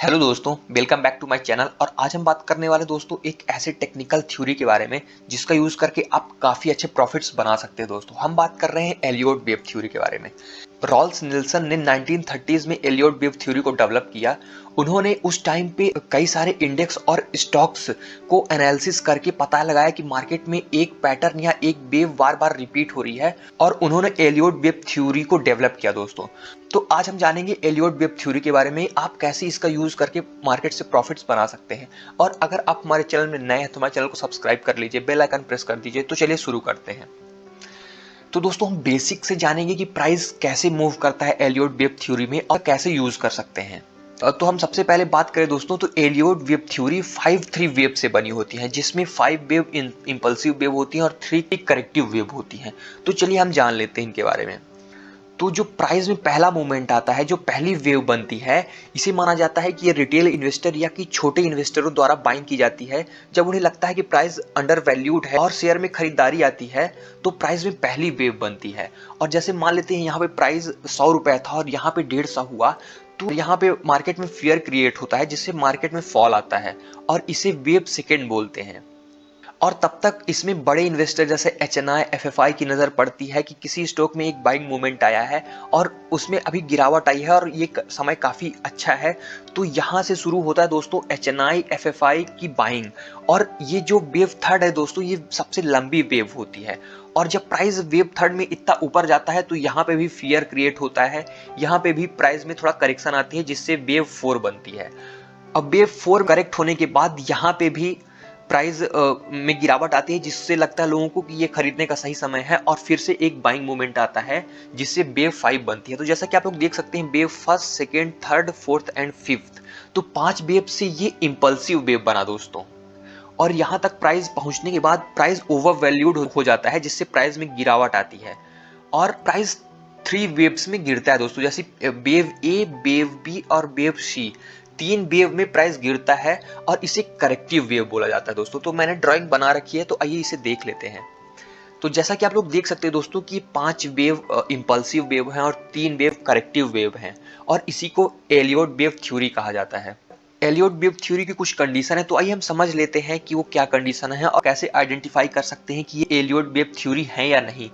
Hello दोस्तों, welcome back to my channel. और आज हम बात करने वाले दोस्तों एक ऐसे टेक्निकल थ्योरी के बारे में जिसका यूज करके आप काफी अच्छे प्रॉफिट्स बना सकते हैं। दोस्तों हम बात कर रहे हैं एलियट वेव थ्योरी के बारे में। रॉल्स निल्सन ने 1930s में एलियट वेव थ्योरी को डेवलप किया। उन्होंने उस टाइम पे कई सारे इंडेक्स और स्टॉक्स को एनालिसिस करके पता लगाया कि मार्केट में एक पैटर्न या एक वेव बार बार रिपीट हो रही है और उन्होंने एलियट वेव थ्योरी को डेवलप किया। दोस्तों तो आज हम जानेंगे एलियट वेव थ्योरी के बारे में, आप कैसे इसका यूज करके मार्केट से प्रॉफिट्स बना सकते हैं। और अगर आप हमारे चैनल में नए हैं तो हमारे चैनल को सब्सक्राइब कर लीजिए, बेल आइकन प्रेस कर दीजिए। तो चलिए शुरू करते हैं। तो दोस्तों हम बेसिक से जानेंगे कि प्राइस कैसे मूव करता है एलियट वेव थ्योरी में और कैसे यूज कर सकते हैं। तो हम सबसे पहले बात करें दोस्तों, तो एलियट वेव थ्योरी 5 वेव से बनी होती है, जिसमें 5 वेव इंपल्सिव वेव होती हैं और 3 करेक्टिव वेव होती हैं। तो चलिए हम जान लेते हैं इनके बारे में। तो जो प्राइस में पहला मूवमेंट आता है, जो पहली वेव बनती है, इसे माना जाता है कि ये रिटेल इन्वेस्टर या कि छोटे इन्वेस्टरों द्वारा बाइंग की जाती है। जब उन्हें लगता है कि प्राइस अंडर वैल्यूड है और शेयर में खरीदारी आती है तो प्राइस में पहली वेव बनती है। और जैसे मान लेते हैं यहाँ पे प्राइस 100 रुपए था और यहाँ पे 150 हुआ, तो यहाँ पे मार्केट में फियर क्रिएट होता है जिससे मार्केट में फॉल आता है और इसे वेव सेकेंड बोलते हैं। और तब तक इसमें बड़े इन्वेस्टर जैसे एचएनआई, एफएफआई की नजर पड़ती है कि किसी स्टॉक में एक बाइंग मूवमेंट आया है और उसमें अभी गिरावट आई है और ये समय काफी अच्छा है। तो यहां से शुरू होता है दोस्तों एचएनआई, एफएफआई की बाइंग। और ये जो वेव थर्ड है दोस्तों, ये सबसे लंबी वेव होती है। और जब प्राइस वेव थर्ड में इतना ऊपर जाता है तो यहाँ पे भी फियर क्रिएट होता है, यहाँ पे भी प्राइस में थोड़ा करेक्शन आती है जिससे वेव 4 बनती है। अब वेव 4 करेक्ट होने के बाद यहाँ पे भी प्राइस में गिरावट आती है जिससे लगता है लोगों को कि ये खरीदने का सही समय है और फिर से एक बाइंग मूवमेंट आता है जिससे वेव 5 बनती है। तो जैसा कि आप लोग देख सकते हैं, wave first, second, third, fourth and fifth, तो 5 वेव से ये इंपल्सिव वेव बना दोस्तों। और यहाँ तक प्राइस पहुंचने के बाद प्राइस ओवर वैल्यूड हो जाता है जिससे प्राइस में गिरावट आती है और प्राइस 3 वेव्स में गिरता है दोस्तों, जैसे वेव ए, वेव बी और वेव सी। 3 वेव में प्राइस गिरता है और इसे करेक्टिव वेव बोला जाता है दोस्तों। तो मैंने ड्राइंग बना रखी है, तो आइए इसे देख लेते हैं। तो जैसा कि आप लोग देख सकते हैं दोस्तों कि 5 वेव इंपल्सिव वेव हैं और 3 वेव करेक्टिव वेव हैं और इसी को एलियट वेव थ्योरी कहा जाता है। एलियट वेव थ्योरी की कुछ कंडीशन है, तो आइए हम समझ लेते हैं कि वो क्या कंडीशन है और कैसे आइडेंटिफाई कर सकते हैं कि ये एलियट वेव थ्योरी है या नहीं।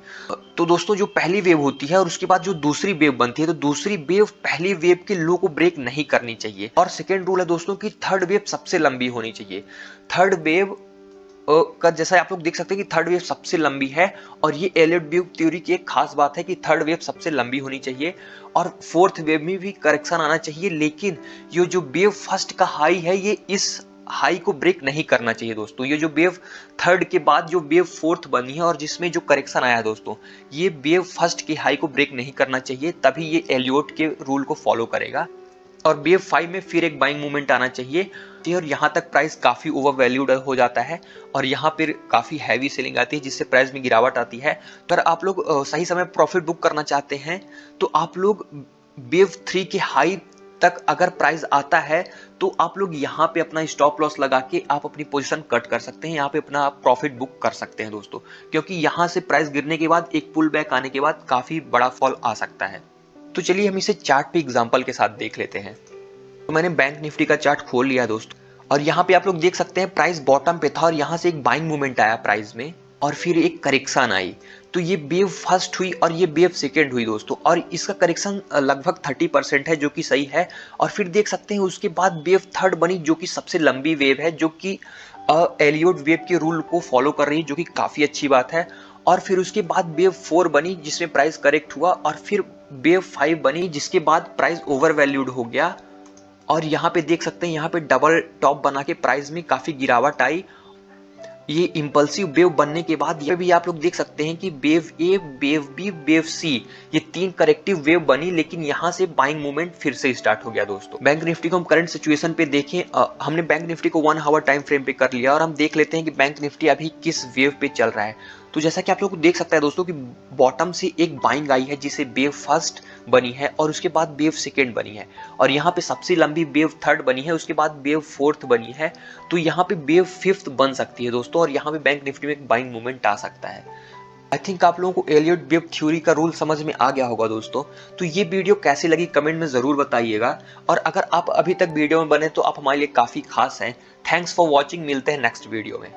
तो दोस्तों जो पहली वेव होती है और उसके बाद जो दूसरी वेव बनती है, तो दूसरी वेव पहली वेव के लो को ब्रेक नहीं करनी चाहिए। और सेकेंड रूल है दोस्तों कि थर्ड वेव सबसे लंबी होनी चाहिए। थर्ड वेव का जैसा आप लोग देख सकते हैं कि थर्ड वेव सबसे लंबी है और ये एलियट वेव थ्योरी की एक खास बात है कि थर्ड वेव सबसे लंबी होनी चाहिए और फोर्थ वेव में भी करेक्शन आना चाहिए। लेकिन ये जो वेव फर्स्ट का हाई है, ये इस हाई को ब्रेक नहीं करना चाहिए दोस्तों। ये जो वेव थर्ड के बाद जो वेव फोर्थ बनी है और जिसमें जो करेक्शन आया है दोस्तों, ये वेव फर्स्ट के हाई को ब्रेक नहीं करना चाहिए, तभी ये एलियट के रूल को फॉलो करेगा। और वेव 5 में फिर एक बाइंग मूवमेंट आना चाहिए और यहाँ तक प्राइस काफी ओवर वैल्यूड हो जाता है और यहाँ पर काफी हैवी सेलिंग आती है जिससे प्राइस में गिरावट आती है। तो अगर आप लोग सही समय प्रॉफिट बुक करना चाहते हैं तो आप लोग वेव 3 के हाई तक अगर प्राइस आता है तो आप लोग यहाँ पे अपना स्टॉप लॉस लगा के आप अपनी पोजीशन कट कर सकते हैं, यहाँ पे अपना प्रॉफिट बुक कर सकते हैं दोस्तों। क्योंकि यहाँ से प्राइस गिरने के बाद एक पुल बैक आने के बाद काफी बड़ा फॉल आ सकता है। तो चलिए हम इसे चार्ट पे एग्जांपल के साथ देख लेते हैं। तो मैंने बैंक निफ्टी का चार्ट खोल लिया दोस्तों और यहाँ पे आप लोग देख सकते हैं प्राइस बॉटम पे था और यहाँ से एक बाइंग मूवमेंट आया प्राइस में और फिर एक करेक्शन आई। तो ये वेव फर्स्ट हुई और ये वेव सेकेंड हुई दोस्तों और इसका करेक्शन लगभग 30% है जो कि सही है। और फिर देख सकते हैं उसके बाद वेव थर्ड बनी जो कि सबसे लंबी वेव है, जो कि एलियट वेव के रूल को फॉलो कर रही है, जो कि काफी अच्छी बात है। और फिर उसके बाद वेव 4 बनी जिसमें प्राइस करेक्ट हुआ और फिर वेव 5 बनी जिसके बाद प्राइस ओवर वैल्यूड हो गया। और यहाँ पे देख सकते हैं यहाँ पे डबल टॉप बना के प्राइस में काफी गिरावट आई। ये इंपल्सिव वेव बनने के बाद ये भी आप लोग देख सकते हैं कि वेव ए, वेव बी, वेव सी, ये 3 करेक्टिव वेव बनी, लेकिन यहाँ से बाइंग मूवमेंट फिर से स्टार्ट हो गया दोस्तों। बैंक निफ्टी को हम करंट सिचुएशन पे देखें, हमने बैंक निफ्टी को 1 आवर टाइम फ्रेम पे कर लिया और हम देख लेते हैं कि बैंक निफ्टी अभी किस वेव पे चल रहा है। तो जैसा कि आप लोग देख सकते हैं दोस्तों कि बॉटम से एक बाइंग आई है जिसे वेव फर्स्ट बनी है और उसके बाद वेव सेकेंड बनी है और यहाँ पे सबसे लंबी वेव थर्ड बनी है, उसके बाद वेव फोर्थ बनी है। तो यहाँ पे वेव फिफ्थ बन सकती है दोस्तों और यहाँ पे बैंक निफ्टी में एक बाइंग मूवमेंट आ सकता है। आई थिंक आप लोगों को एलियट वेब थ्योरी का रूल समझ में आ गया होगा दोस्तों। तो ये वीडियो कैसी लगी कमेंट में जरूर बताइएगा, और अगर आप अभी तक वीडियो में बने तो आप हमारे लिए काफी खास हैं। थैंक्स फॉर वॉचिंग, मिलते हैं नेक्स्ट वीडियो में।